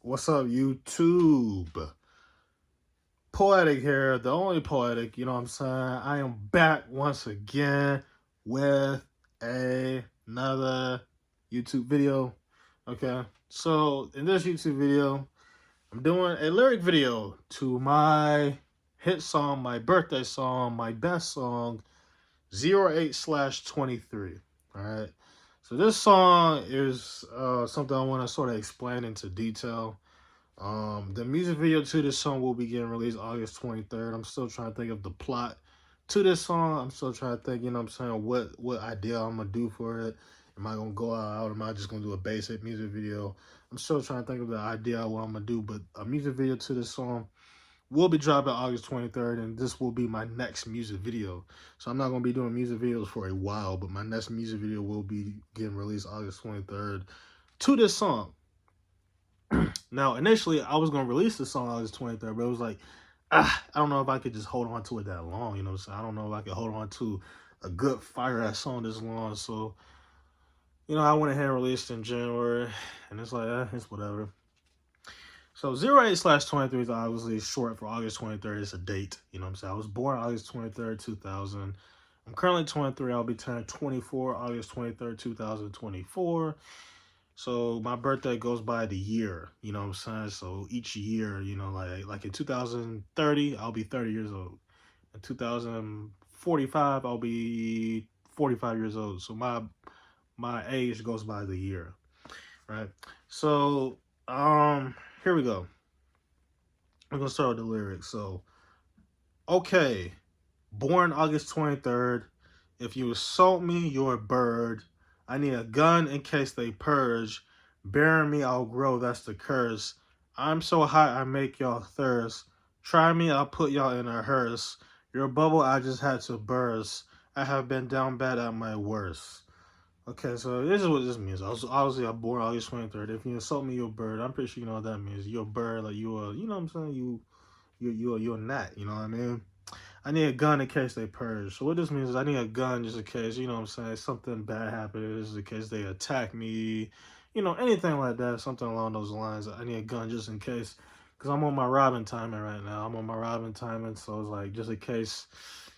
What's up, YouTube? Poetic here, the only Poetic, you know what I'm saying? I am back once again with another YouTube video. Okay, so in this YouTube video, I'm doing a lyric video to my hit song, my birthday song, my best song, 08/23. All right, so this song is something I want to sort of explain into detail. The music video to this song will be getting released August 23rd. I'm still trying to think of the plot to this song. I'm still trying to think, you know what I'm saying, what idea I'm gonna do for it. Am I gonna go out? Am I just gonna do a basic music video? I'm still trying to think of the idea of what I'm gonna do, but a music video to this song will be dropping August 23rd, and this will be my next music video. So I'm not gonna be doing music videos for a while, but my next music video will be getting released August 23rd to this song. Now, initially, I was going to release the song August 23rd, but it was like, I don't know if I could just hold on to it that long, you know what I'm saying? I don't know if I could hold on to a good fire-ass song this long, so, you know, I went ahead and released in January, and it's like, it's whatever. So 08/23 is obviously short for August 23rd. It's a date, you know what I'm saying? I was born August 23rd, 2000. I'm currently 23. I'll be turning 24 August 23rd, 2024. So my birthday goes by the year, you know what I'm saying? So each year, you know, like in 2030, I'll be 30 years old. In 2045, I'll be 45 years old. So my age goes by the year, right? So here we go. I'm gonna start with the lyrics. So okay, born August 23rd. If you assault me, you're a bird. I need a gun in case they purge. Bury me, I'll grow, that's the curse. I'm so hot, I make y'all thirst. Try me, I'll put y'all in a hearse. Your bubble, I just had to burst. I have been down bad at my worst. Okay, so this is what this means. Obviously, I'm born August 23rd. If you insult me, you're a bird. I'm pretty sure you know what that means. You're a bird, like you know what I'm saying? You're a gnat, you know what I mean? I need a gun in case they purge. So what this means is I need a gun just in case, you know what I'm saying, something bad happens, in case they attack me, you know, anything like that, something along those lines. I need a gun just in case, because I'm on my robbing timing right now. I'm on my robbing timing, so it's like just in case,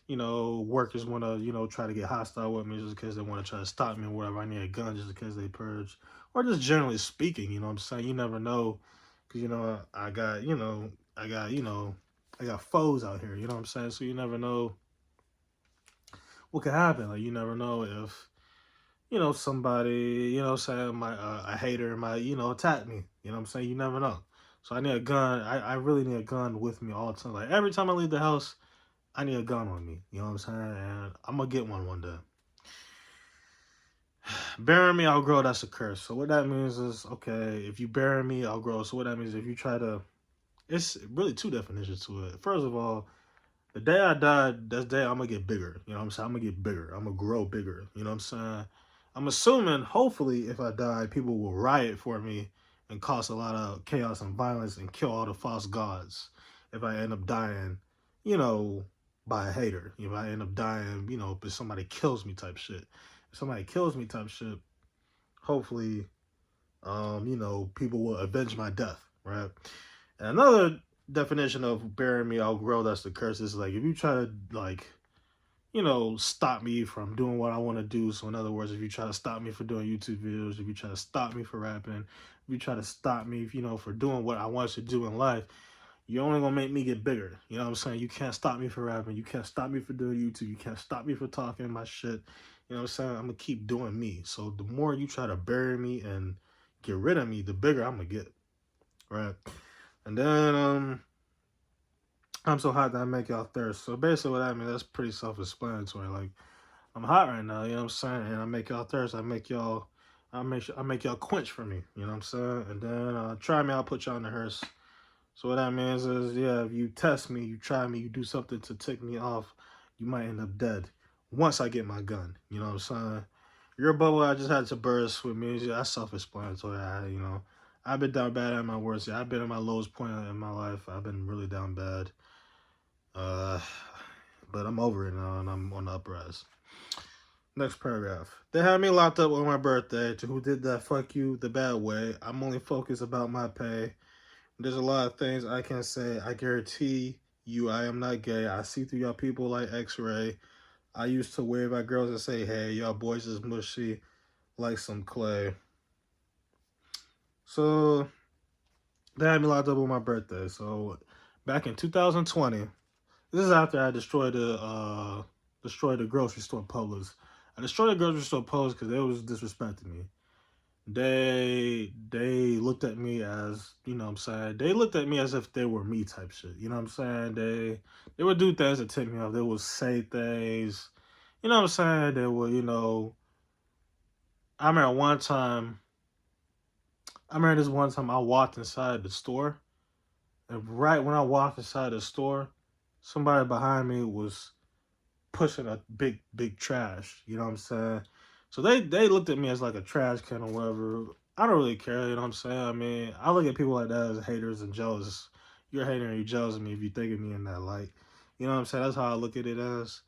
you know, workers want to, you know, try to get hostile with me, just in case they want to try to stop me or whatever. I need a gun just in case they purge. Or just generally speaking, you know what I'm saying? You never know, because, you know, I got, I got foes out here, you know what I'm saying? So you never know what could happen. Like you never know if, you know, somebody, you know, say a hater might, you know, attack me. You know what I'm saying? You never know. So I need a gun. I really need a gun with me all the time. Like every time I leave the house, I need a gun on me. You know what I'm saying? And I'm gonna get one day. Bury me, I'll grow. That's a curse. So what that means is, okay, if you bury me, I'll grow. So what that means, if you try to, it's really two definitions to it. First of all, the day I died, that day I'm gonna get bigger. You know what I'm saying? I'm gonna get bigger. I'm gonna grow bigger. You know what I'm saying? I'm assuming, hopefully, if I die, people will riot for me and cause a lot of chaos and violence and kill all the false gods. If I end up dying, you know, by a hater. If I end up dying, you know, if somebody kills me type shit. If somebody kills me type shit, hopefully, you know, people will avenge my death, right? And another definition of burying me, I'll grow, that's the curse. Is like if you try to like, you know, stop me from doing what I want to do. So in other words, if you try to stop me for doing YouTube videos, if you try to stop me for rapping, if you try to stop me, you know, for doing what I want to do in life, you're only gonna make me get bigger. You know what I'm saying? You can't stop me for rapping. You can't stop me for doing YouTube. You can't stop me for talking my shit. You know what I'm saying? I'm gonna keep doing me. So the more you try to bury me and get rid of me, the bigger I'm gonna get. Right? And then I'm so hot that I make y'all thirst. So basically what I mean, that's pretty self-explanatory. Like I'm hot right now, you know what I'm saying? And I make y'all thirst. I make y'all quench for me, you know what I'm saying? And then try me, I'll put y'all in the hearse. So what that means is, yeah, if you test me, you try me, you do something to tick me off, you might end up dead once I get my gun. You know what I'm saying? Your bubble, I just had to burst with me. Yeah, that's self-explanatory. You know, I've been down bad at my worst. Yeah, I've been at my lowest point in my life. I've been really down bad. But I'm over it now, and I'm on the uprise. Next paragraph. They had me locked up on my birthday. To who did that? Fuck you the bad way. I'm only focused about my pay. There's a lot of things I can say. I guarantee you, I am not gay. I see through y'all people like X-ray. I used to wave at girls and say, "Hey, y'all boys is mushy like some clay." So they had me locked up on my birthday. So back in 2020, this is after I destroyed the grocery store Publix. I destroyed the grocery store Publix because they was disrespecting me. They looked at me as, you know what I'm saying, they looked at me as if they were me type shit. You know what I'm saying? They would do things that tick me off. They would say things, you know what I'm saying? They would, I remember one time I remember this one time I walked inside the store, and right when I walked inside the store, somebody behind me was pushing a big trash. You know what I'm saying? So they looked at me as like a trash can or whatever. I don't really care. You know what I'm saying? I mean, I look at people like that as haters and jealous. You're a hater and you're jealous of me if you think of me in that light. You know what I'm saying? That's how I look at it as.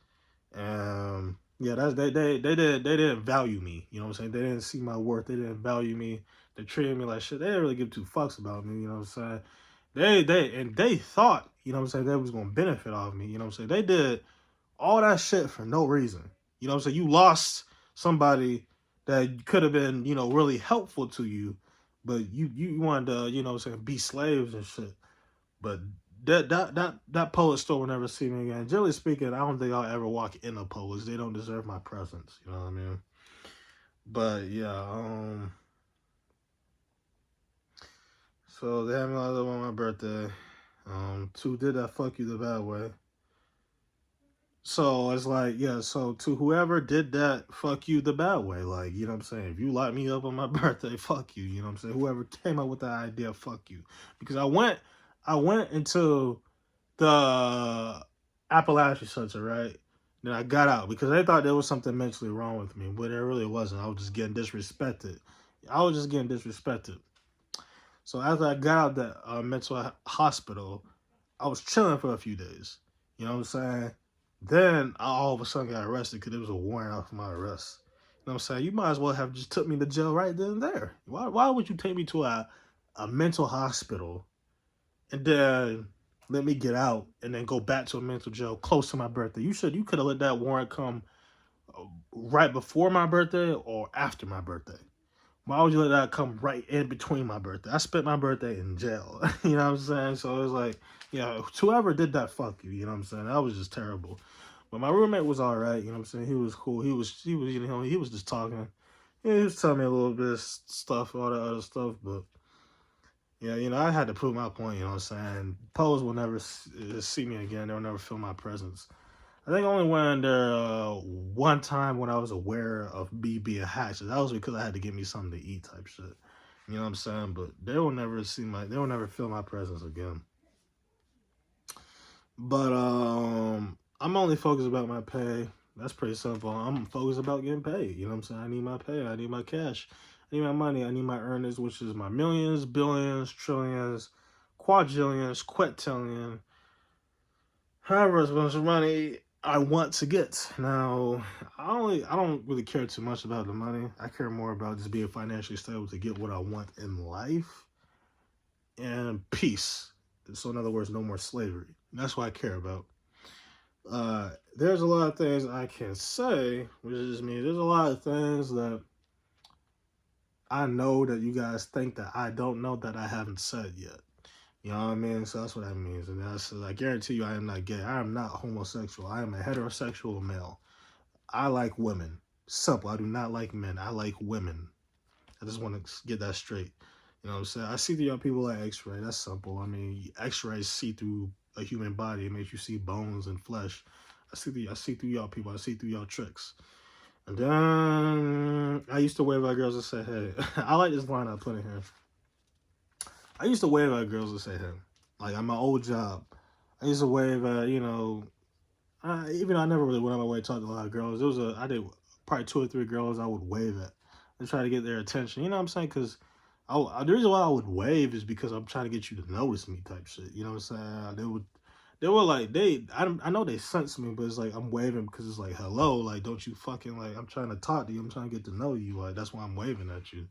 Yeah, that's they didn't value me. You know what I'm saying? They didn't see my worth. They didn't value me. They treated me like shit. They didn't really give two fucks about me. You know what I'm saying? They thought, you know what I'm saying, they was gonna benefit off me. You know what I'm saying? They did all that shit for no reason. You know what I'm saying? You lost somebody that could have been, really helpful to you, but you wanted to, you know what I'm saying, be slaves and shit. But that Polish store will never see me again. Generally speaking, I don't think I'll ever walk in a Polish. They don't deserve my presence. You know what I mean? But yeah, so they had me locked up on my birthday. Two did that fuck you the bad way. So it's like, yeah, so to whoever did that, fuck you the bad way. Like, you know what I'm saying? If you lock me up on my birthday, fuck you. You know what I'm saying? Whoever came up with that idea, fuck you. Because I went into the Appalachian Center, right? Then I got out because they thought there was something mentally wrong with me, but there really wasn't. I was just getting disrespected. I was just getting disrespected. So after I got out that mental hospital, I was chilling for a few days. You know what I'm saying? Then I all of a sudden got arrested because there was a warrant out for my arrest. You know what I'm saying? You might as well have just took me to jail right then and there. Why would you take me to a mental hospital and then let me get out and then go back to a mental jail close to my birthday? You could have let that warrant come right before my birthday or after my birthday. Why would you let that come right in between my birthday? I spent my birthday in jail. You know what I'm saying? So it was like, whoever did that, fuck you. You know what I'm saying? That was just terrible. But my roommate was all right. You know what I'm saying? He was cool. He was just talking. Yeah, he was telling me a little bit of stuff, all that other stuff. But yeah, I had to prove my point. You know what I'm saying? Poes will never see me again. They'll never feel my presence. I think I only went there one time when I was aware of me being hacked. So that was because I had to get me something to eat, type shit. You know what I'm saying? But they will never feel my presence again. But I'm only focused about my pay. That's pretty simple. I'm focused about getting paid. You know what I'm saying? I need my pay. I need my cash. I need my money. I need my earnings, which is my millions, billions, trillions, quadrillions, quintillion, however much money I want to get. Now, I don't really care too much about the money. I care more about just being financially stable to get what I want in life and peace. So in other words, no more slavery. That's what I care about. There's a lot of things I can say, which just means there's a lot of things that I know that you guys think that I don't know that I haven't said yet. You know what I mean? So that's what that means. And I guarantee you I am not gay. I am not homosexual. I am a heterosexual male. I like women. Simple. I do not like men. I like women. I just want to get that straight. You know what I'm saying? I see through y'all people like X-ray. That's simple. I mean, X-rays see through a human body. It makes you see bones and flesh. I see through y'all people. I see through y'all tricks. And then I used to wave at girls and say, "Hey." I like this line I put in here. I used to wave at girls and say, "Hey." Like at my old job, I used to wave at, even though I never really went on my way to talk to a lot of girls. I did probably two or three girls I would wave at and try to get their attention. You know what I'm saying? Because the reason why I would wave is because I'm trying to get you to notice me, type shit. You know what I'm saying? They were like, I know they sense me, but it's like I'm waving because it's like, hello, like, don't you fucking, like, I'm trying to talk to you, I'm trying to get to know you, like, that's why I'm waving at you.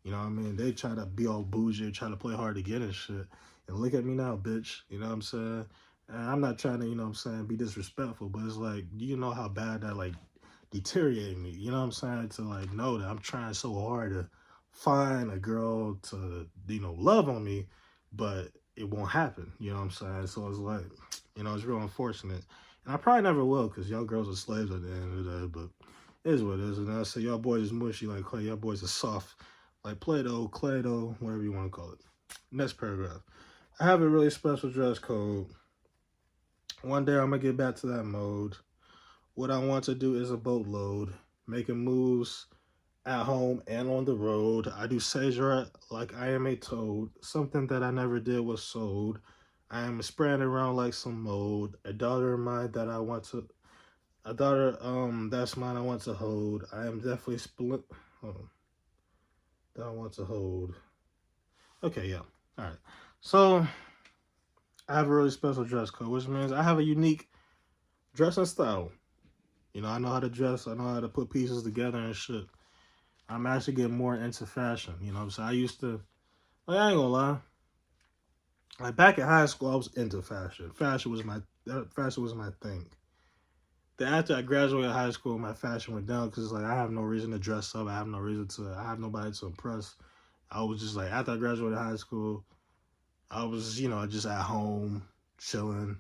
You know what I mean? They try to be all bougie, try to play hard to get and shit. And look at me now, bitch. You know what I'm saying? And I'm not trying to, you know what I'm saying, be disrespectful, but it's like, do you know how bad that like deteriorated me? You know what I'm saying? To like know that I'm trying so hard to find a girl to, you know, love on me, but it won't happen. You know what I'm saying? So it's like, you know, it's real unfortunate. And I probably never will because y'all girls are slaves at the end of the day, but it is what it is. And I say y'all boys is mushy like clay, y'all boys are soft like Play-Doh, Clay-Doh, whatever you want to call it. Next paragraph. I have a really special dress code. One day I'm going to get back to that mode. What I want to do is a boatload, making moves at home and on the road. I do sage art like I am a toad. Something that I never did was sold. I am spreading around like some mold. A daughter of mine that I want to, a daughter, that's mine I want to hold. I am definitely split, that I want to hold. Okay, yeah. All right. So I have a really special dress code, which means I have a unique dressing style. You know, I know how to dress. I know how to put pieces together and shit. I'm actually getting more into fashion. You know what I'm saying? I used to, like, I ain't gonna lie. Like back in high school, I was into fashion. Fashion was my thing. Then after I graduated high school, my fashion went down because like I have no reason to dress up. I have nobody to impress. I was just like after I graduated high school, I was, you know, just at home, chilling.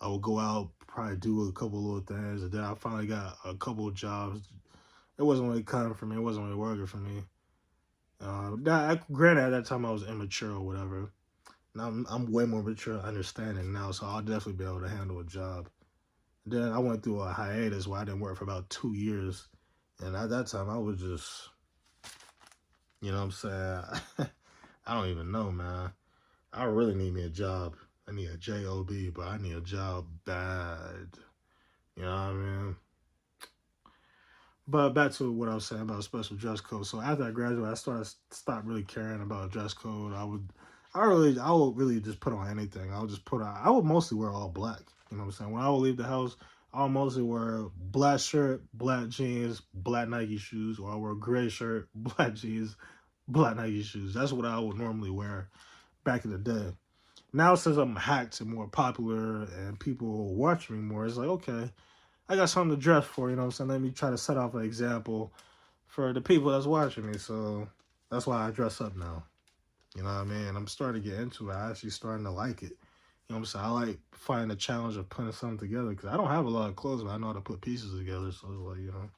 I would go out, probably do a couple little things, and then I finally got a couple of jobs. It wasn't really coming for me. It wasn't really working for me. Granted, at that time I was immature or whatever. Now I'm way more mature, understanding now, so I'll definitely be able to handle a job. Then I went through a hiatus where I didn't work for about 2 years, and at that time I was just, you know what I'm saying? I don't even know, man. I really need me a job. I need a job, but I need a job bad. You know what I mean? But back to what I was saying about special dress code. So after I graduated, stopped really caring about dress code. I would really just put on anything. I would mostly wear all black. You know what I'm saying? When I would leave the house, I would mostly wear black shirt, black jeans, black Nike shoes, or I wear gray shirt, black jeans, black Nike shoes. That's what I would normally wear back in the day. Now since I'm hacked and more popular and people watch me more, it's like, okay, I got something to dress for, you know what I'm saying? Let me try to set off an example for the people that's watching me. So that's why I dress up now. You know what I mean? I'm starting to get into it. I actually starting to like it. You know what I'm saying? I like finding the challenge of putting something together because I don't have a lot of clothes, but I know how to put pieces together. So it's like, you know.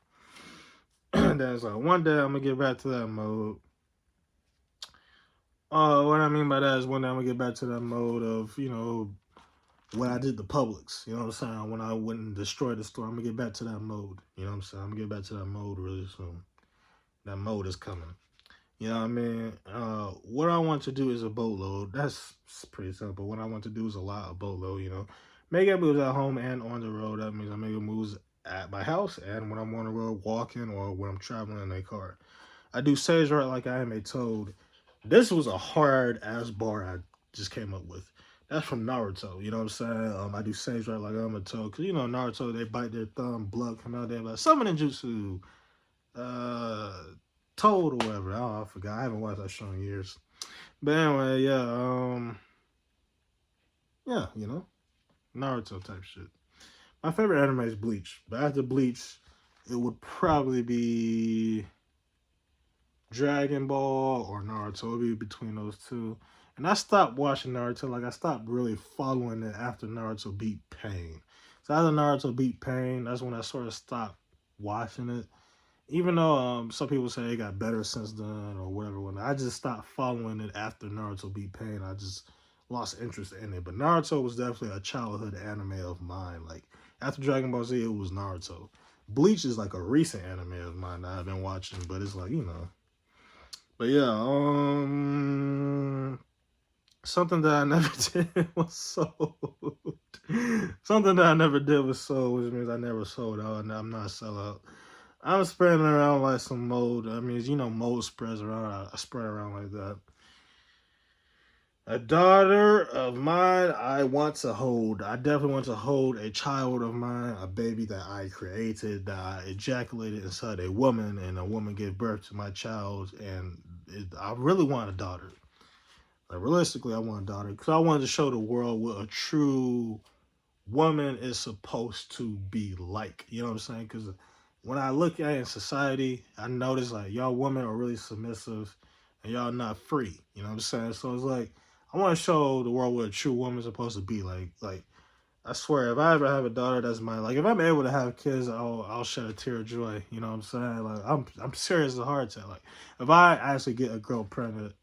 And then it's like, one day I'm going to get back to that mode. What I mean by that is one day I'm going to get back to that mode of, you know, when I did the Publix, you know what I'm saying? When I went and destroyed the store, I'm gonna get back to that mode. You know what I'm saying? I'm gonna get back to that mode really soon. That mode is coming. You know what I mean? What I want to do is a boatload. That's pretty simple. What I want to do is a lot of boatload, you know. Making moves at home and on the road. That means I'm making moves at my house and when I'm on the road walking or when I'm traveling in a car. I do sage art like I am a toad. This was a hard ass bar I just came up with. That's from Naruto. You know what I'm saying? I do sage art like I'm a toad. Cause you know Naruto, they bite their thumb, blood come out there. Like summoning jutsu, uh, toad or whatever. Oh, I forgot. I haven't watched that show in years. But anyway, yeah, you know, Naruto type shit. My favorite anime is Bleach. But after Bleach, it would probably be Dragon Ball or Naruto. It'll be between those two. And I stopped watching Naruto. Like I stopped really following it after Naruto beat Pain. So after Naruto beat Pain, that's when I sort of stopped watching it. Even though some people say it got better since then or whatever. When I just stopped following it after Naruto beat Pain, I just lost interest in it. But Naruto was definitely a childhood anime of mine. Like after Dragon Ball Z, it was Naruto. Bleach is like a recent anime of mine that I've been watching, but it's like, you know. But yeah, something that I never did was sold. Something that I never did was sold, which means I never sold out, and I'm not a sellout. I'm spreading around like some mold. I mean, you know, mold spreads around. I spread around like that. A daughter of mine, I want to hold. I definitely want to hold a child of mine, a baby that I created, that I ejaculated inside a woman, and a woman gave birth to my child, and I really want a daughter. Like realistically, I want a daughter because I wanted to show the world what a true woman is supposed to be like. You know what I'm saying? Because when I look at it in society, I notice like y'all women are really submissive and y'all not free. You know what I'm saying? So it's like I want to show the world what a true woman is supposed to be like. Like I swear, if I ever have a daughter, that's mine. Like if I'm able to have kids, I'll shed a tear of joy. You know what I'm saying? Like I'm serious as a heart attack. Like if I actually get a girl pregnant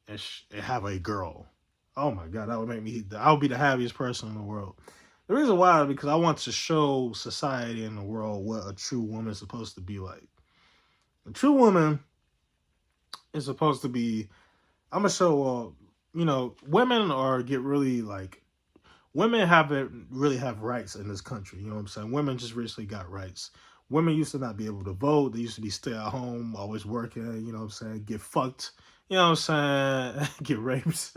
and have a girl, oh my god, that would make me. I would be the happiest person in the world. The reason why is because I want to show society and the world what a true woman is supposed to be like. A true woman is supposed to be. I'm gonna show. Women are get really like women haven't really have rights in this country. You know what I'm saying? Women just recently got rights. Women used to not be able to vote. They used to be stay at home, always working. You know what I'm saying? Get fucked. You know what I'm saying? Get raped.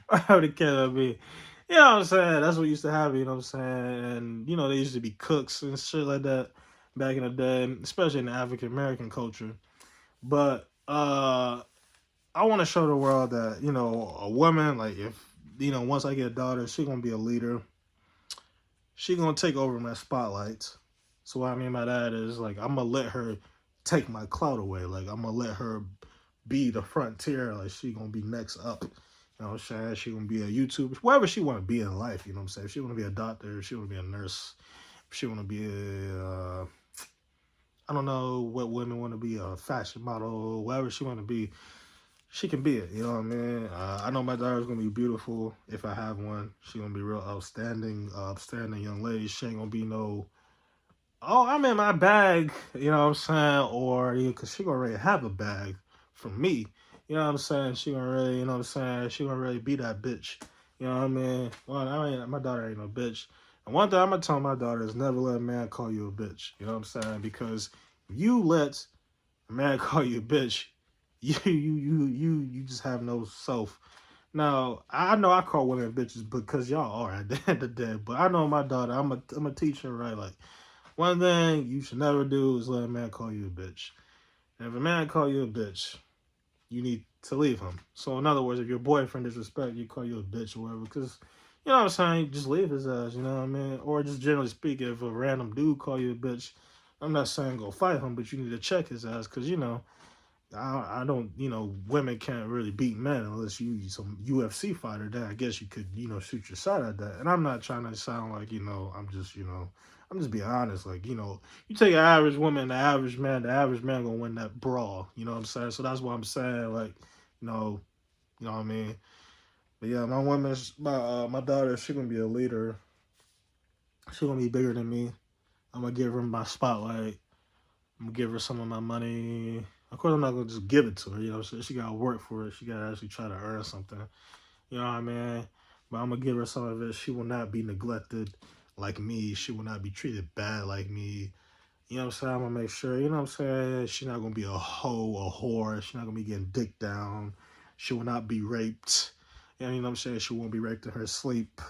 Whatever the case may be. You know what I'm saying? That's what used to happen. You know what I'm saying? And they used to be cooks and shit like that back in the day, especially in the African American culture. But I want to show the world that a woman, like if once I get a daughter, she gonna be a leader. She gonna take over my spotlight. So what I mean by that is like I'm gonna let her take my clout away. Like I'm gonna let her be the frontier. Like she gonna be next up. You know what I'm saying? She gonna be a YouTuber, wherever she wanna be in life. You know what I'm saying? If she wanna be a doctor, if she wanna be a nurse, if she wanna be a I don't know what women want to be, a fashion model, whatever she want to be, she can be it. You know what I mean? I know my daughter's gonna be beautiful if I have one. She gonna be real outstanding, upstanding young lady. She ain't gonna be no, oh, I'm in my bag. You know what I'm saying? Or because she gonna already have a bag from me. You know what I'm saying? She gonna really, you know what I'm saying? She gonna really be that bitch. You know what I mean? Well, my daughter ain't no bitch. And one thing I'm gonna tell my daughter is never let a man call you a bitch. You know what I'm saying? Because you let a man call you a bitch, you just have no self. Now I know I call women bitches because y'all are at the end of the day, but I know my daughter. I'm a teacher, right? Like one thing you should never do is let a man call you a bitch. And if a man call you a bitch, you need to leave him. So in other words, if your boyfriend disrespect you, call you a bitch or whatever, because you know what I'm saying, just leave his ass. You know what I mean? Or just generally speaking, if a random dude call you a bitch, I'm not saying go fight him, but you need to check his ass because I don't, women can't really beat men unless you some UFC fighter. Then I guess you could, shoot your shot at that. And I'm not trying to sound like, I'm just being honest. Like, you take an average woman, the average man gonna win that brawl. You know what I'm saying? So that's what I'm saying. Like, you know what I mean? But yeah, my daughter, she gonna be a leader. She gonna be bigger than me. I'm gonna give her my spotlight. I'm gonna give her some of my money. Of course, I'm not gonna just give it to her. You know, she gotta work for it. She gotta actually try to earn something. You know what I mean? But I'm gonna give her some of it. She will not be neglected like me. She will not be treated bad like me. You know what I'm saying? I'm gonna make sure. You know what I'm saying? She's not gonna be a hoe, a whore. She's not gonna be getting dick down. She will not be raped. You know what I'm saying? She won't be raped in her sleep.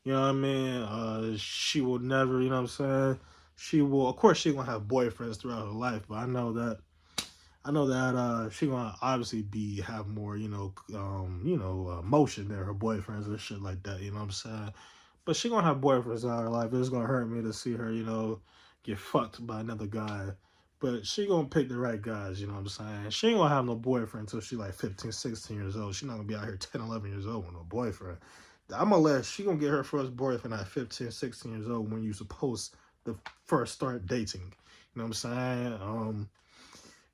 You know what I mean? She will never. You know what I'm saying? She will. Of course, she gonna have boyfriends throughout her life, but I know that she gonna obviously have more, motion than her boyfriends and shit like that. You know what I'm saying? But she gonna have boyfriends in her life. It's gonna hurt me to see her, get fucked by another guy. But she gonna pick the right guys. You know what I'm saying? She ain't gonna have no boyfriend until she like 15, 16 years old. She not gonna be out here 10, 11 years old with no boyfriend. She gonna get her first boyfriend at 15, 16 years old when you supposed to first start dating. You know what I'm saying?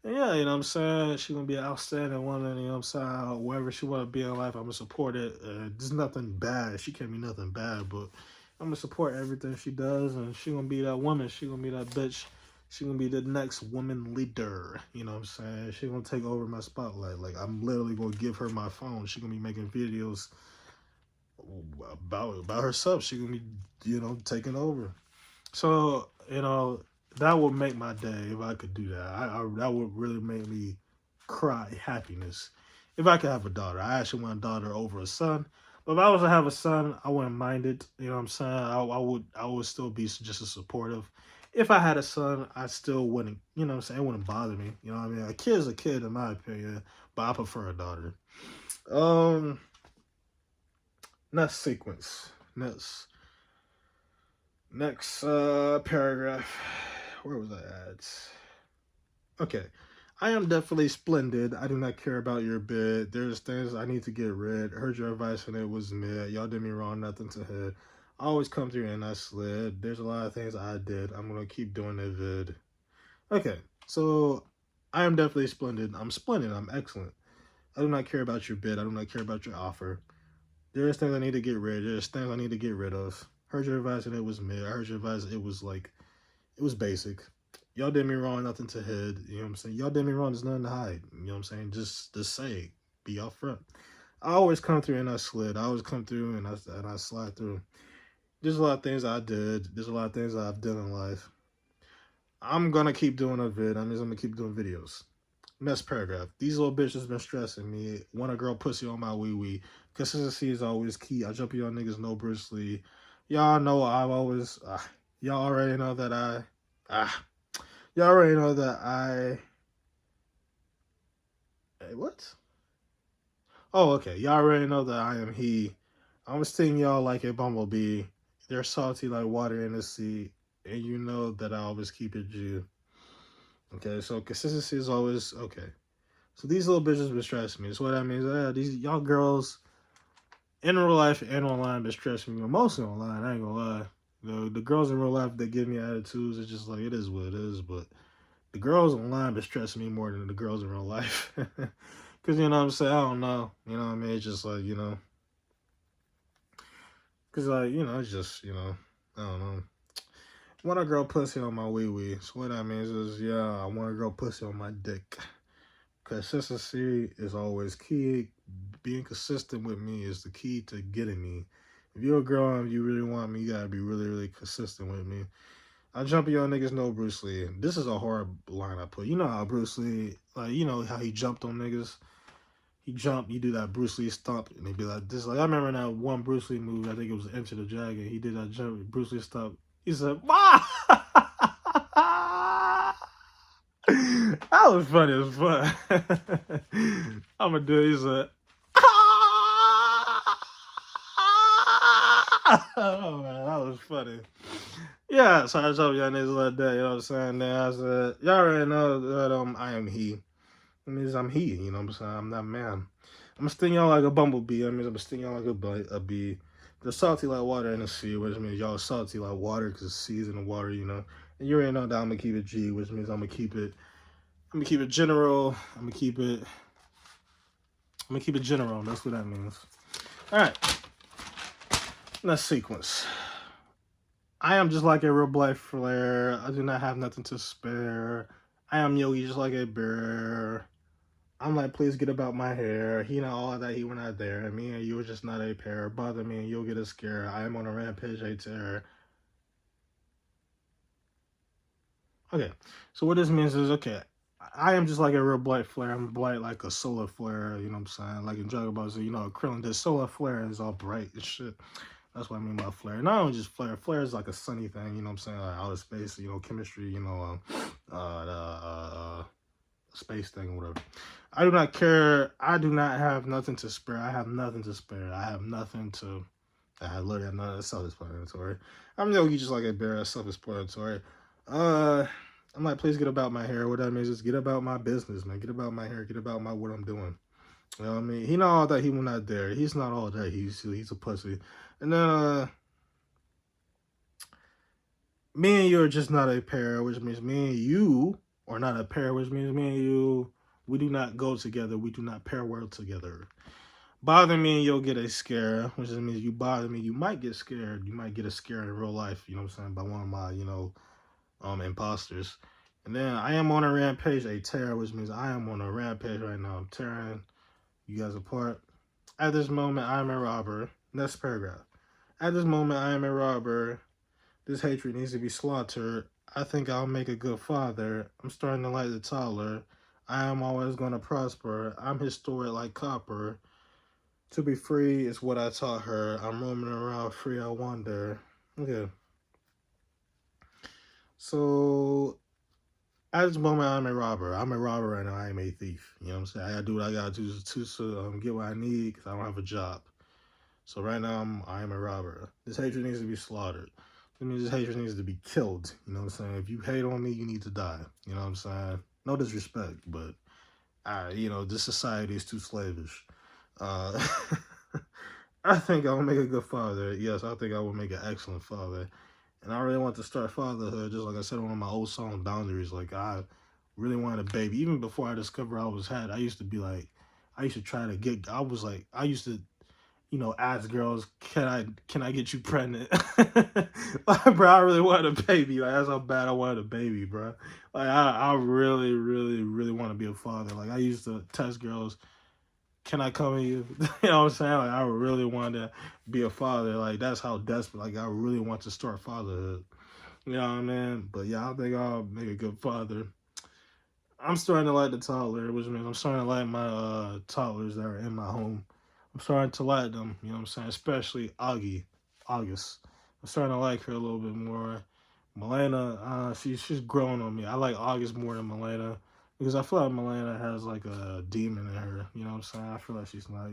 Yeah, you know what I'm saying? She gonna be an outstanding woman, you know what I'm saying? Wherever she wanna be in life, I'm gonna support it. There's nothing bad. She can't be nothing bad, but I'm gonna support everything she does, and she gonna be that woman. She gonna be that bitch. She gonna be the next woman leader. You know what I'm saying? She gonna take over my spotlight. Like I'm literally gonna give her my phone. She gonna be making videos about herself. She gonna be, taking over. So, that would make my day if I could do that. That would really make me cry happiness. If I could have a daughter, I actually want a daughter over a son. But if I was to have a son, I wouldn't mind it. You know what I'm saying? I would still be just as supportive. If I had a son, I still wouldn't, you know what I'm saying? It wouldn't bother me. You know what I mean? A kid's a kid in my opinion, but I prefer a daughter. Um, next sequence. Next paragraph. Where was I at? Okay. I am definitely splendid. I do not care about your bid. There's things I need to get rid. Heard your advice and it was mid. Y'all did me wrong, nothing to hit. I always come through and I slid. There's a lot of things I did. I'm gonna keep doing it vid. Okay, so I am definitely splendid. I'm splendid. I'm excellent. I do not care about your bid. I do not care about your offer. There's things I need to get rid. There's things I need to get rid of. Heard your advice and it was mid. I heard your advice. It was like, it was basic. Y'all did me wrong, nothing to hide. You know what I'm saying? Y'all did me wrong, there's nothing to hide. You know what I'm saying? Just say it. Be up front. I always come through and I slid. I always come through and I slide through. There's a lot of things I did. There's a lot of things I've done in life. I'm gonna keep doing a vid. I'm gonna keep doing videos. Next paragraph. These little bitches been stressing me. Want a girl pussy on my wee wee. Consistency is always key. I jump y'all niggas know Bruce Lee. Y'all know I've always. Y'all already know that I. Y'all already know that I. Hey, what? Oh, okay. Y'all already know that I am he. I'm sting y'all like a bumblebee. They're salty like water in the sea. And you know that I always keep it G. Okay, so consistency is always okay. So these little bitches been stressing me. So what that means, these y'all girls in real life and online been stressing me. Mostly online, I ain't gonna lie. The girls in real life that give me attitudes, it's just like it is what it is. But the girls online been stressing me more than the girls in real life. Cause you know what I'm saying, I don't know. You know what I mean? It's just like, you know. Cause like, you know, it's just, you know, I don't know. Want a girl pussy on my wee wee. So what that means is, yeah, I want a girl pussy on my dick. Consistency is always key. Being consistent with me is the key to getting me. If you're a girl and you really want me, you gotta be really, really consistent with me. I jump y'all niggas know Bruce Lee. This is a hard line I put. You know how Bruce Lee, like, you know how he jumped on niggas? He jumped, you do that Bruce Lee stomp, and they be like this. Like, I remember in that one Bruce Lee movie, I think it was Enter the Dragon, he did that jump, Bruce Lee stomp. He said, "Wah!" That was funny as fuck. I'm gonna do it. He said, oh man, that was funny. Yeah, so I told y'all niggas like that, you know what I'm saying? Then I said, y'all already know that I am he. It means I'm he, you know what I'm saying? I'm that man. I'm gonna sting y'all like a bumblebee. That means I'm gonna sting y'all like a bee. They're salty like water in the sea, which means y'all salty like water because the sea's in the water, you know. And you already know that I'm gonna keep it G, which means I'm gonna keep it general. I'm gonna keep it general. That's what that means. All right. Next sequence. I am just like a real black flare. I do not have nothing to spare. I am Yogi just like a bear. I'm like, please get about my hair. He not all that, he were not there. Me and you are just not a pair. Bother me and you'll get a scare. I am on a rampage, a terror. Okay, so what this means is, okay, I am just like a real bright flare. I'm bright like a solar flare, you know what I'm saying? Like in Dragon Ball Z, you know, Krillin, this solar flare is all bright and shit. That's what I mean by flare. Not only just flare, flare is like a sunny thing, you know what I'm saying? Like outer space, you know, chemistry, you know, space thing, whatever. I do not care. I do not have nothing to spare. I have nothing to spare. I have nothing to. I literally have nothing. Self-explanatory. I'm Yogi, just like a bear. Self-explanatory. I'm like, please get about my hair. What that means is get about my business, man. Get about my hair. Get about my what I'm doing. You know what I mean? He not all that. He was not there. He's not all that. He's a pussy. And then me and you are just not a pair, which means me and you are not a pair, which means me and you, we do not go together. We do not pair well together. Bother me and you'll get a scare, which means you bother me, you might get scared. You might get a scare in real life, you know what I'm saying, by one of my, you know, imposters. And then I am on a rampage, a tear, which means I am on a rampage right now. I'm tearing you guys apart. At this moment, I am a robber. Next paragraph. At this moment, I am a robber. This hatred needs to be slaughtered. I think I'll make a good father. I'm starting to like the toddler. I am always going to prosper. I'm historic like copper. To be free is what I taught her. I'm roaming around free, I wonder. Okay. So at this moment, I'm a robber. I'm a robber right now. I am a thief. You know what I'm saying? I gotta do what I gotta do to get what I need because I don't have a job. So right now, I am a robber. This hatred needs to be slaughtered. That means this hatred needs to be killed. You know what I'm saying? If you hate on me, you need to die. You know what I'm saying? No disrespect, but this society is too slavish. Uh, I think I will make a good father. Yes, I think I will make an excellent father. And I really want to start fatherhood, just like I said on one of my old song Boundaries. Like I really wanted a baby. Even before I discovered I used to be like, I used to try to get. I was like, I used to, ask girls, can I get you pregnant? Like, bro, I really wanted a baby. Like that's how bad I wanted a baby, bro. Like I really, really, really want to be a father. Like I used to test girls, can I come with you? You know what I'm saying? Like I really want to be a father. Like that's how desperate. Like I really want to start fatherhood. You know what I mean? But yeah, I think I'll make a good father. I'm starting to like the toddler, which means I'm starting to like my toddlers that are in my home. I'm starting to like them. You know what I'm saying? Especially August. I'm starting to like her a little bit more. Milena, she's growing on me. I like August more than Milena because I feel like Milena has like a demon in her. You know what I'm saying? I feel like she's not.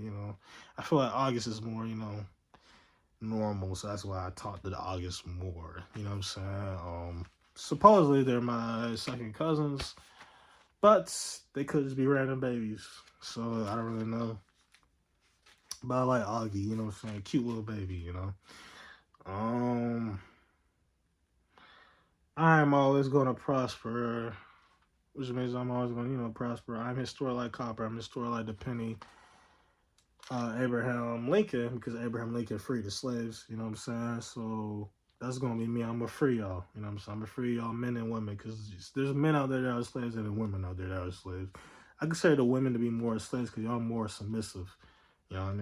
I feel like August is more. Normal, so that's why I talk to the August more. You know what I'm saying? Supposedly they're my second cousins, but they could just be random babies. So I don't really know. But I like Augie, you know what I'm saying? Cute little baby, you know. Um I'm always gonna prosper, which means I'm always gonna, prosper. I'm historic like copper, I'm historic like the penny. Abraham Lincoln, because Abraham Lincoln freed the slaves, you know what I'm saying? So that's gonna be me. I'm gonna free y'all, you know what I'm saying? I'm gonna free y'all, men and women, because there's men out there that are slaves and women out there that are slaves. I consider the women to be more slaves because y'all more submissive, you know what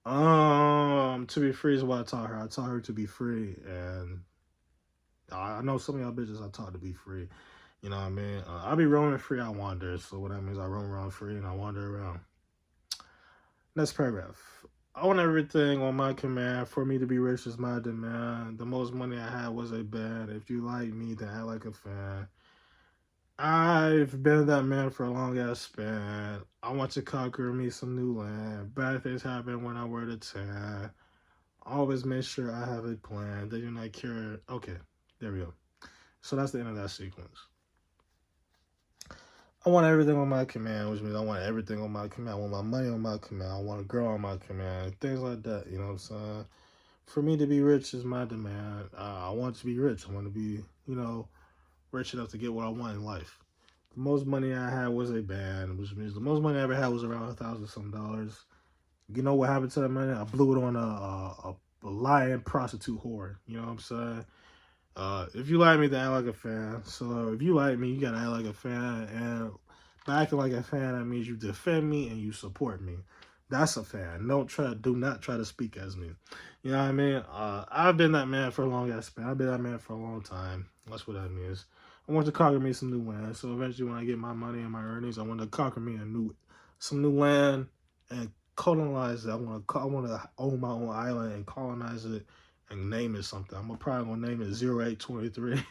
I mean? To be free is what I taught her. I taught her to be free, and I know some of y'all bitches I taught to be free. You know what I mean? I be roaming free, I wander. So what that means, I roam around free and I wander around. Next paragraph. I want everything on my command. For me to be rich is my demand. The most money I had was a band. If you like me, then act like a fan. I've been that man for a long ass span. I want to conquer me some new land. Bad things happen when I wear the tan. Always make sure I have a plan. They do not care. Okay, there we go. So that's the end of that sequence. I want everything on my command, which means I want everything on my command. I want my money on my command. I want a girl on my command. Things like that, you know what I'm saying? For me to be rich is my demand. I want to be rich. I want to be, rich enough to get what I want in life. The most money I had was a band, which means the most money I ever had was around $1,000 some. You know what happened to that money? I blew it on a lying prostitute whore. You know what I'm saying? If you like me, then act like a fan. So if you like me, you gotta act like a fan. And by acting like a fan, that means you defend me and you support me. That's a fan. Do not try to speak as me. You know what I mean? I've been that man for a long ass span. I've been that man for a long time. That's what that means. I want to conquer me some new land. So eventually, when I get my money and my earnings, I want to conquer me some new land and colonize it. I want to own my own island and colonize it and name it something. I'm probably gonna name it 0823.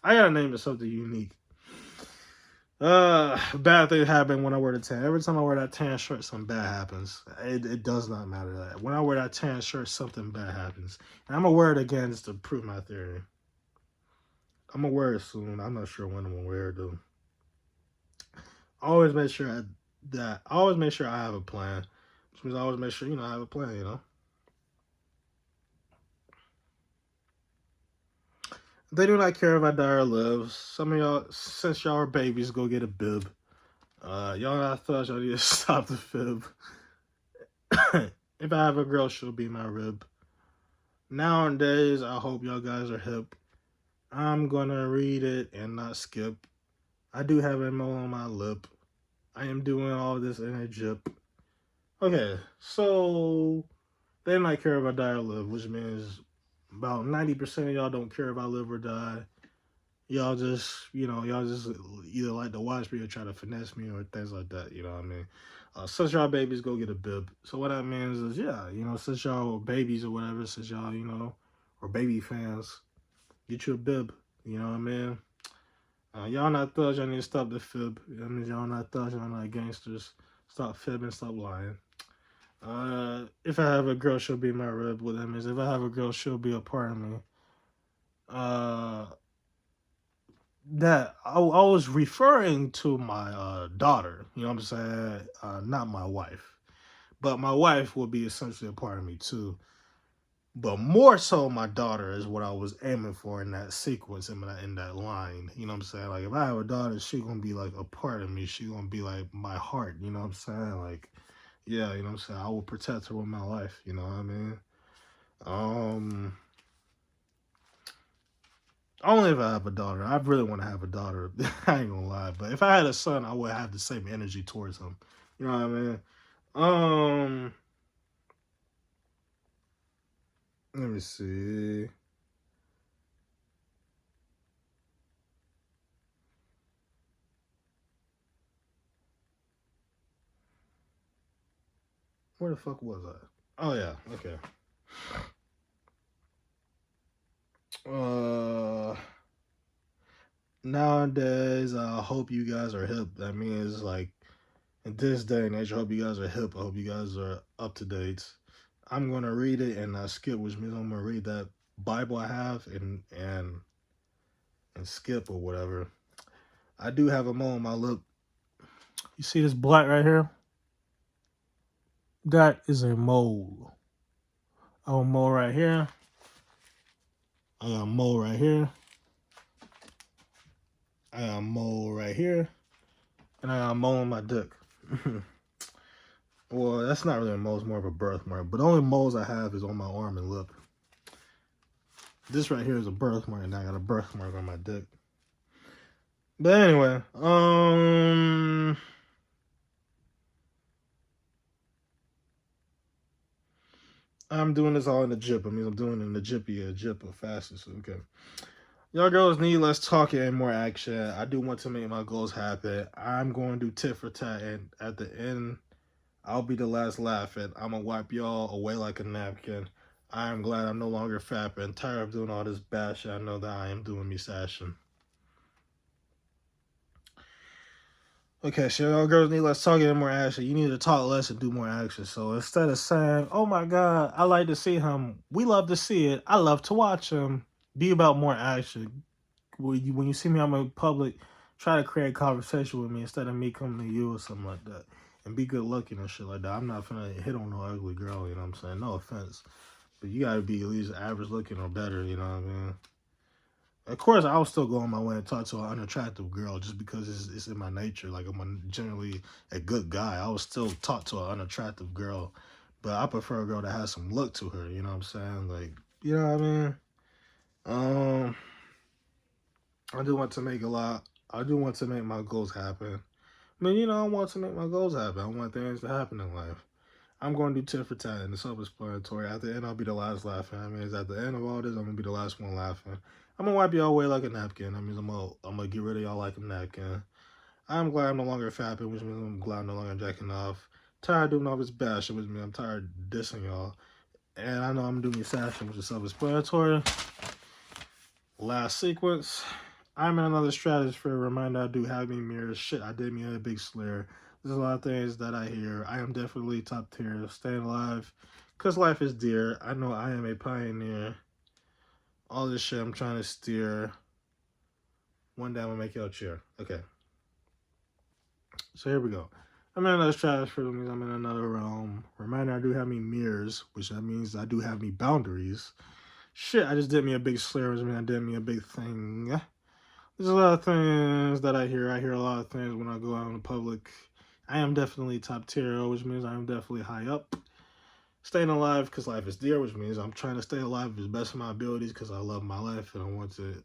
I gotta name it something unique. Bad things happen when I wear the tan. Every time I wear that tan shirt, something bad happens. It does not matter that. When I wear that tan shirt, something bad happens. And I'm gonna wear it again just to prove my theory. I'm gonna wear it soon. I'm not sure when I'm gonna wear it though. Always make sure I always make sure I have a plan. Which means I always make sure, I have a plan. They do not care if I die or live. Some of y'all, since y'all are babies, go get a bib. Y'all not thought y'all need to stop the fib. If I have a girl, she'll be my rib. Nowadays, I hope y'all guys are hip. I'm gonna read it and not skip. I do have a mole on my lip. I am doing all this in a jip. Okay, so they might care if I die or live, which means about 90% of y'all don't care if I live or die. Y'all just either like to watch me or try to finesse me or things like that. You know what I mean? Since y'all babies, go get a bib. So what that means is, yeah, since y'all babies or whatever, since y'all, or baby fans, get you a bib. You know what I mean? Y'all not thugs, y'all need to stop the fib. That means y'all not thugs, y'all not gangsters. Stop fibbing, stop lying. If I have a girl, she'll be my rib. What that means, if I have a girl, she'll be a part of me. Uh, I was referring to my daughter. You know what I'm saying? Not my wife, but my wife will be essentially a part of me too. But more so, my daughter is what I was aiming for in that sequence, in that line. You know what I'm saying? Like, if I have a daughter, she gonna be like a part of me. She gonna be like my heart. You know what I'm saying? Like, yeah, you know what I'm saying? I will protect her with my life. You know what I mean? Um, Only if I have a daughter. I really want to have a daughter. I ain't gonna lie. But if I had a son, I would have the same energy towards him. You know what I mean? Um, Let me see. Where the fuck was I? Oh yeah, okay. Uh, Nowadays, I hope you guys are hip. That means like in this day and age, I hope you guys are hip. I hope you guys are up to date. I'm gonna read it and I skip, which means I'm gonna read that Bible I have and skip or whatever. I do have a mole on my lip. You see this black right here? That is a mole. I have a mole right here. I got a mole right here. I got a mole right here. And I got a mole on my dick. Well, that's not really a mole, it's more of a birthmark. But the only moles I have is on my arm and lip. This right here is a birthmark, and I got a birthmark on my dick. But anyway, I'm doing this all in the jip. I mean, I'm doing it in the jip fastest. Okay. Y'all girls need less talking and more action. I do want to make my goals happen. I'm going to do tit for tat, and at the end, I'll be the last laughing. I'm gonna wipe y'all away like a napkin. I am glad I'm no longer fapping. Tired of doing all this bad shit. I know that I am doing me sashing. Okay, so y'all girls need less talking and more action. You need to talk less and do more action. So instead of saying, "Oh my God, I like to see him," we love to see it. I love to watch him. Be about more action. When you see me out in public, try to create a conversation with me instead of me coming to you or something like that. And be good looking and shit like that. I'm not finna hit on no ugly girl, you know what I'm saying? No offense. But you gotta be at least average looking or better, you know what I mean? Of course, I will still go on my way and talk to an unattractive girl just because it's in my nature. Like, generally a good guy. I will still talk to an unattractive girl. But I prefer a girl that has some look to her, you know what I'm saying? Like, you know what I mean? Um, I do want to make a lot. I do want to make my goals happen. I mean, I want to make my goals happen. I want things to happen in life. I'm going to do tit for tat, and it's self-explanatory. At the end, I'll be the last laughing. I mean, at the end of all this, I'm gonna be the last one laughing. I'm gonna wipe y'all away like a napkin. That means I'm gonna get rid of y'all like a napkin. I'm glad I'm no longer fapping, which means I'm glad I'm no longer jacking off. Tired of doing all this bad shit, which means I'm tired of dissing y'all. And I know I'm doing sashing, which is self-explanatory. Last sequence. I'm in another stratosphere. Reminder I do have me mirrors. Shit, I did me a big slur. There's a lot of things that I hear. I am definitely top tier. Staying alive. Because life is dear. I know I am a pioneer. All this shit I'm trying to steer. One day I'm going to make y'all cheer. Okay. So here we go. I'm in another stratosphere. That means I'm in another realm. Reminder I do have me mirrors. Which that means I do have me boundaries. Shit, I just did me a big slur. Which means I did me a big thing. There's a lot of things that I hear. I hear a lot of things when I go out in the public. I am definitely top tier, which means I am definitely high up. Staying alive because life is dear, which means I'm trying to stay alive as best of my abilities because I love my life and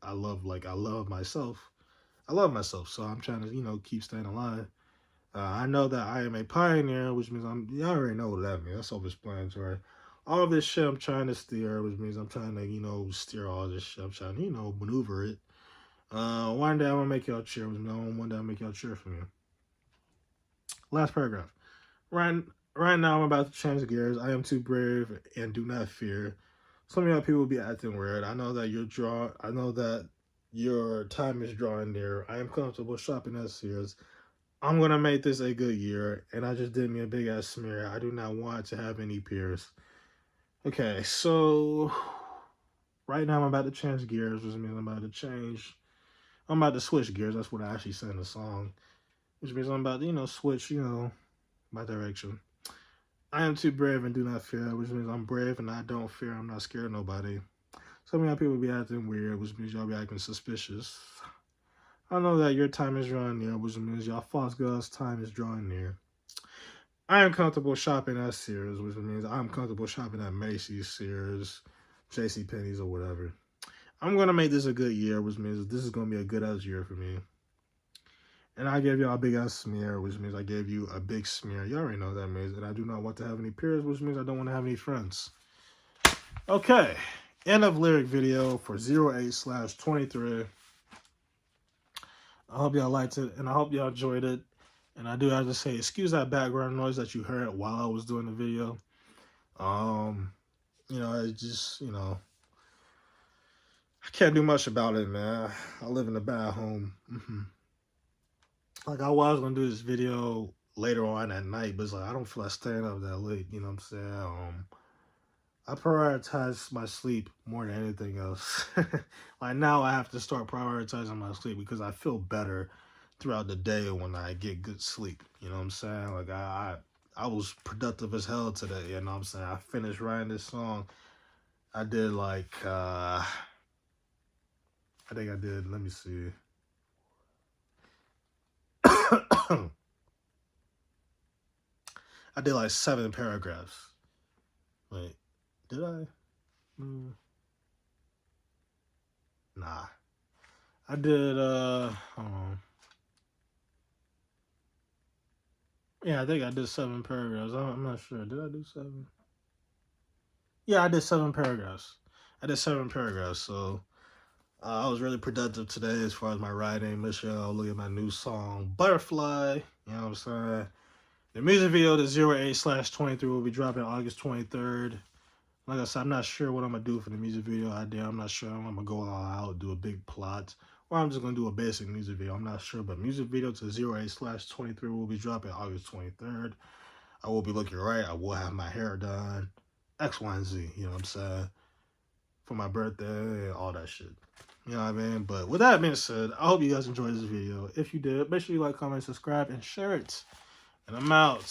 I love myself. I love myself, so I'm trying to, keep staying alive. I know that I am a pioneer, which means you already know what that means. That's self-explanatory. All of this shit I'm trying to steer, which means I'm trying to, steer all this shit. I'm trying to, maneuver it. One day I'm gonna make y'all cheer with me. One day I'll make y'all cheer for me. Last paragraph. Right, right now I'm about to change gears. I am too brave and do not fear. Some of y'all people be acting weird. I know that you're drawn. I know that your time is drawing near. I am comfortable shopping at Sears. I'm gonna make this a good year, and I just did me a big ass smear. I do not want to have any peers. Okay, so right now I'm about to change gears, which means I'm about to switch gears. That's what I actually said in the song, which means I'm about to, switch, my direction. I am too brave and do not fear, which means I'm brave and I don't fear. I'm not scared of nobody. Some of y'all people be acting weird, which means y'all be acting suspicious. I know that your time is drawing near, which means y'all false girls' time is drawing near. I am comfortable shopping at Sears, which means I'm comfortable shopping at Macy's, Sears, JC Penney's, or whatever. I'm gonna make this a good year, which means this is gonna be a good ass year for me. And I gave y'all a big ass smear, which means I gave you a big smear. You already know what that means. And I do not want to have any peers, which means I don't want to have any friends. Okay. End of lyric video for 08/23. I hope y'all liked it, and I hope y'all enjoyed it. And I do have to say, excuse that background noise that you heard while I was doing the video. I just, I can't do much about it, man. I live in a bad home. Like, I was gonna do this video later on at night, but it's like I don't feel like staying up that late. You know what I'm saying? I prioritize my sleep more than anything else. Like, now I have to start prioritizing my sleep because I feel better throughout the day when I get good sleep. You know what I'm saying? Like, I was productive as hell today. You know what I'm saying? I finished writing this song. I did like I think I did. Let me see. I did like 7 paragraphs. Wait, did I? Nah. I did, yeah, I think I did 7 paragraphs. I'm not sure. Did I do 7? Yeah, I did 7 paragraphs. So I was really productive today as far as my writing. Michelle, look at my new song, Butterfly. You know what I'm saying? The music video to 08/23 will be dropping August 23rd. Like I said, I'm not sure what I'm going to do for the music video idea. I'm not sure I'm going to go all out, do a big plot, or I'm just going to do a basic music video. I'm not sure, but music video to 08/23 will be dropping August 23rd. I will be looking right. I will have my hair done. X, Y, and Z, you know what I'm saying? For my birthday and all that shit. You know what I mean? But with that being said, I hope you guys enjoyed this video. If you did, make sure you like, comment, subscribe, and share it. And I'm out.